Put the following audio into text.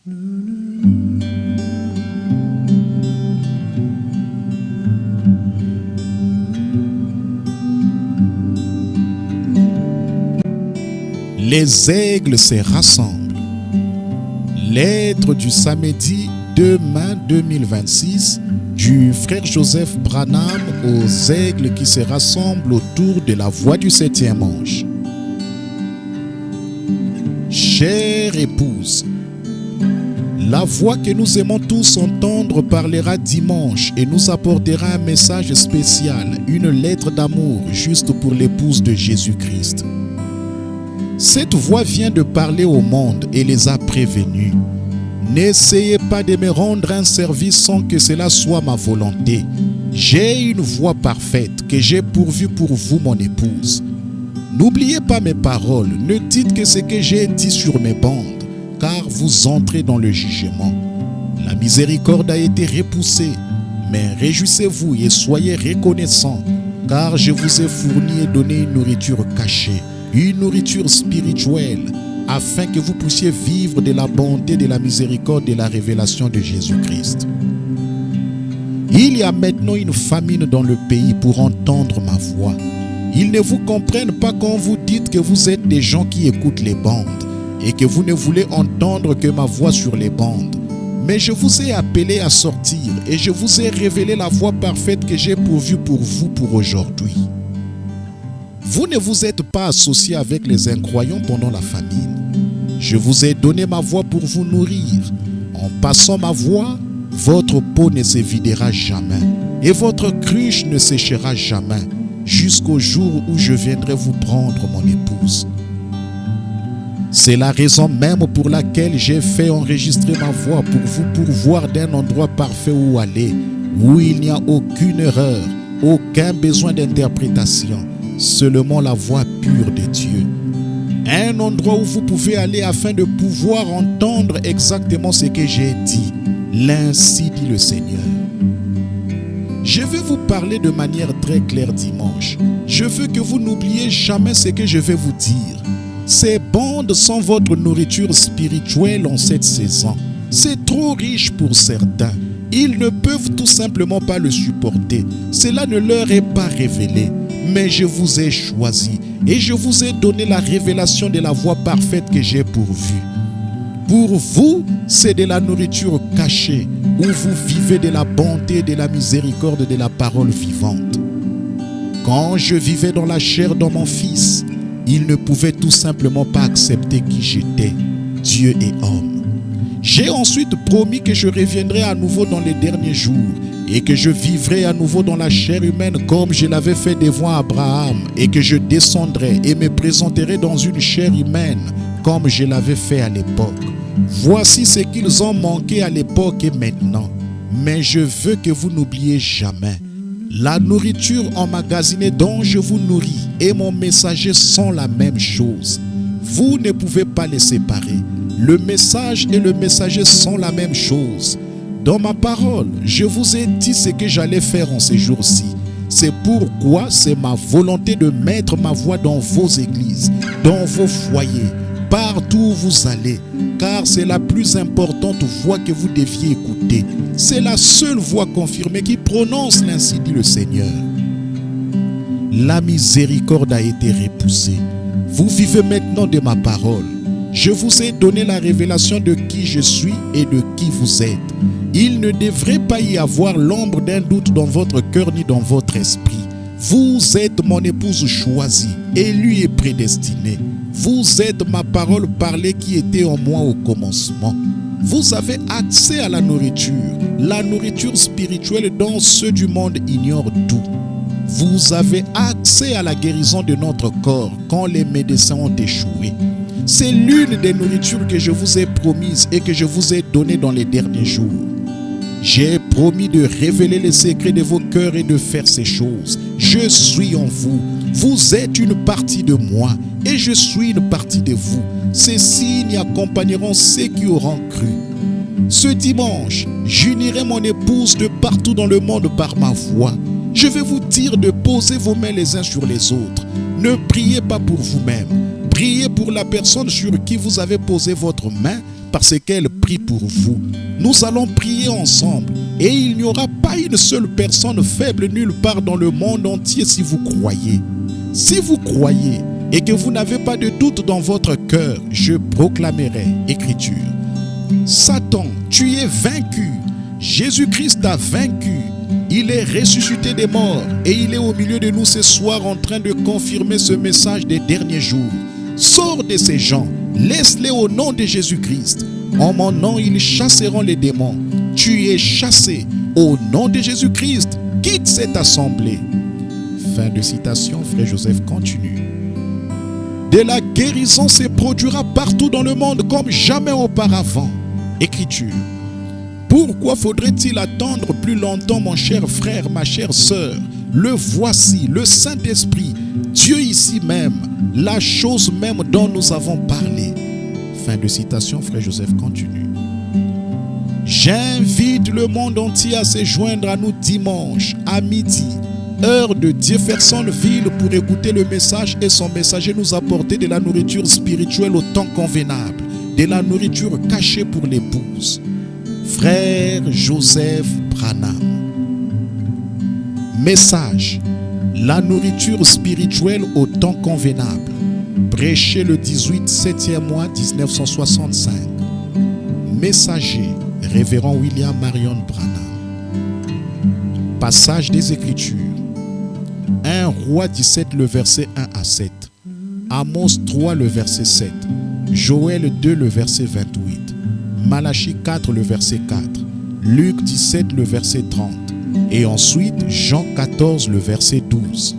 Les aigles se rassemblent. Lettre du samedi 2 mai 2026 du frère Joseph Branham aux aigles qui se rassemblent autour de la voie du 7e ange. Chère épouse, la voix que nous aimons tous entendre parlera dimanche et nous apportera un message spécial, une lettre d'amour juste pour l'épouse de Jésus-Christ. Cette voix vient de parler au monde et les a prévenus. N'essayez pas de me rendre un service sans que cela soit ma volonté. J'ai une voie parfaite que j'ai pourvue pour vous, mon épouse. N'oubliez pas mes paroles, ne dites que ce que j'ai dit sur mes bandes, car vous entrez dans le jugement. La miséricorde a été repoussée, mais réjouissez-vous et soyez reconnaissants, car je vous ai fourni et donné une nourriture cachée, une nourriture spirituelle, afin que vous puissiez vivre de la bonté, de la miséricorde et de la révélation de Jésus-Christ. Il y a maintenant une famine dans le pays pour entendre ma voix. Ils ne vous comprennent pas quand vous dites que vous êtes des gens qui écoutent les bandes et que vous ne voulez entendre que ma voix sur les bandes. Mais je vous ai appelé à sortir et je vous ai révélé la voie parfaite que j'ai pourvue pour vous pour aujourd'hui. Vous ne vous êtes pas associé avec les incroyants pendant la famine. Je vous ai donné ma voix pour vous nourrir. En passant ma voix, votre peau ne se videra jamais et votre cruche ne séchera jamais jusqu'au jour où je viendrai vous prendre, mon épouse. C'est la raison même pour laquelle j'ai fait enregistrer ma voix pour vous pourvoir d'un endroit parfait où aller, où il n'y a aucune erreur, aucun besoin d'interprétation, seulement la voix pure de Dieu. Un endroit où vous pouvez aller afin de pouvoir entendre exactement ce que j'ai dit. L'ainsi dit le Seigneur. Je vais vous parler de manière très claire dimanche. Je veux que vous n'oubliez jamais ce que je vais vous dire. Ces bandes sont votre nourriture spirituelle en cette saison. C'est trop riche pour certains. Ils ne peuvent tout simplement pas le supporter. Cela ne leur est pas révélé. Mais je vous ai choisi et je vous ai donné la révélation de la voie parfaite que j'ai pourvue. Pour vous, c'est de la nourriture cachée où vous vivez de la bonté, de la miséricorde, de la parole vivante. Quand je vivais dans la chair dans mon fils, il ne pouvait tout simplement pas accepter qui j'étais, Dieu et homme. J'ai ensuite promis que je reviendrai à nouveau dans les derniers jours et que je vivrai à nouveau dans la chair humaine comme je l'avais fait devant Abraham et que je descendrai et me présenterai dans une chair humaine comme je l'avais fait à l'époque. Voici ce qu'ils ont manqué à l'époque et maintenant. Mais je veux que vous n'oubliez jamais. La nourriture emmagasinée dont je vous nourris et mon messager sont la même chose. Vous ne pouvez pas les séparer. Le message et le messager sont la même chose. Dans ma parole, je vous ai dit ce que j'allais faire en ces jours-ci. C'est pourquoi c'est ma volonté de mettre ma voix dans vos églises, dans vos foyers, partout où vous allez, car c'est la plus importante voix que vous deviez écouter. C'est la seule voix confirmée qui prononce l'ainsi dit le Seigneur. La miséricorde a été repoussée. Vous vivez maintenant de ma parole. Je vous ai donné la révélation de qui je suis et de qui vous êtes. Il ne devrait pas y avoir l'ombre d'un doute dans votre cœur ni dans votre esprit. Vous êtes mon épouse choisie, élue et prédestinée. Vous êtes ma parole parlée qui était en moi au commencement. Vous avez accès à la nourriture spirituelle dont ceux du monde ignorent tout. Vous avez accès à la guérison de notre corps quand les médecins ont échoué. C'est l'une des nourritures que je vous ai promises et que je vous ai données dans les derniers jours. J'ai promis de révéler les secrets de vos cœurs et de faire ces choses. Je suis en vous. Vous êtes une partie de moi et je suis une partie de vous. Ces signes accompagneront ceux qui auront cru. Ce dimanche, j'unirai mon épouse de partout dans le monde par ma voix. Je vais vous dire de poser vos mains les uns sur les autres. Ne priez pas pour vous-même. Priez pour la personne sur qui vous avez posé votre main, parce qu'elle prie pour vous. Nous allons prier ensemble et il n'y aura pas une seule personne faible nulle part dans le monde entier si vous croyez. Si vous croyez et que vous n'avez pas de doute dans votre cœur, je proclamerai Écriture. Satan, tu es vaincu. Jésus-Christ a vaincu. Il est ressuscité des morts et il est au milieu de nous ce soir en train de confirmer ce message des derniers jours. Sors de ces gens, laisse-les au nom de Jésus-Christ. En mon nom, ils chasseront les démons. Tu es chassé au nom de Jésus-Christ. Quitte cette assemblée. Fin de citation, frère Joseph continue. De la guérison se produira partout dans le monde comme jamais auparavant. Écriture. Pourquoi faudrait-il attendre plus longtemps, mon cher frère, ma chère sœur? Le voici, le Saint-Esprit, Dieu ici même, la chose même dont nous avons parlé. Fin de citation, frère Joseph continue. J'invite le monde entier à se joindre à nous dimanche à midi, heure de Jeffersonville, pour écouter le message et son messager nous apporter de la nourriture spirituelle au temps convenable, de la nourriture cachée pour l'épouse. Frère Joseph Branham. Message. La nourriture spirituelle au temps convenable. Prêché le 18 7e mois 1965. Messager. Révérend William Marion Branham. Passage des Écritures. 1 Roi 17 le verset 1 à 7. Amos 3 le verset 7. Joël 2 le verset 28. Malachie 4 le verset 4. Luc 17 le verset 30. Et ensuite Jean 14 le verset 12.